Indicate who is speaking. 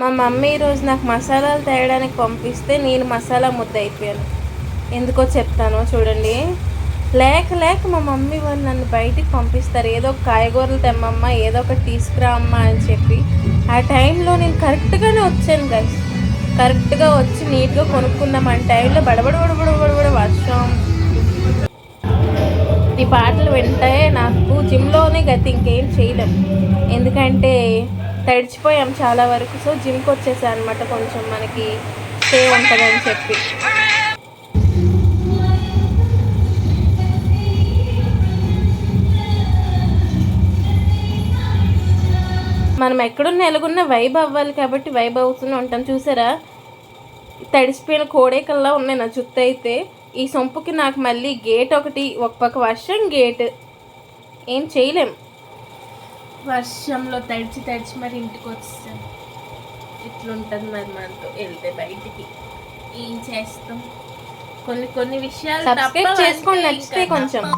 Speaker 1: మా మమ్మీ ఈరోజు నాకు మసాలాలు తేయడానికి పంపిస్తే నేను మసాలా ముద్ద అయిపోయాను. ఎందుకో చెప్తాను చూడండి. లేక మా మమ్మీ వాళ్ళు నన్ను బయటికి పంపిస్తారు. ఏదో ఒక కాయగూరలు తెమ్మమ్మ, ఏదో ఒకటి తీసుకురా అమ్మ అని చెప్పి. ఆ టైంలో నేను కరెక్ట్గానే వచ్చాను గైస్. కరెక్ట్గా వచ్చి నీట్గా కొనుక్కుందాం ఆ టైంలో బడబడ వర్షం. ఈ పాటలు వింటే నాకు జిమ్లోనే గతి, ఇంకేం చేయలేం. ఎందుకంటే తడిచిపోయాం చాలా వరకు. సో జిమ్కి వచ్చేసా అనమాట, కొంచెం మనకి స్టే ఉంటుందని చెప్పి. మనం ఎక్కడున్న ఎలాగున్న వైబ్ అవ్వాలి కాబట్టి వైబ్ అవుతూనే ఉంటాం. చూసారా, తడిసిపోయిన కోడేకల్లా ఉన్నాయి నా జుత్తు అయితే. ఈ సొంపుకి నాకు మళ్ళీ గేట్ ఒకటి, ఒక పక్క వర్షం గేట్, ఏం చేయలేం. వర్షంలో తడిచి మరి ఇంటికి వచ్చేసాం. ఇట్లుంటుంది మరి మనతో వెళ్తే బయటికి. ఏం చేస్తాం, కొన్ని విషయాలు సబ్స్క్రైబ్ చేసుకోండి, నచ్చితే కొంచెం.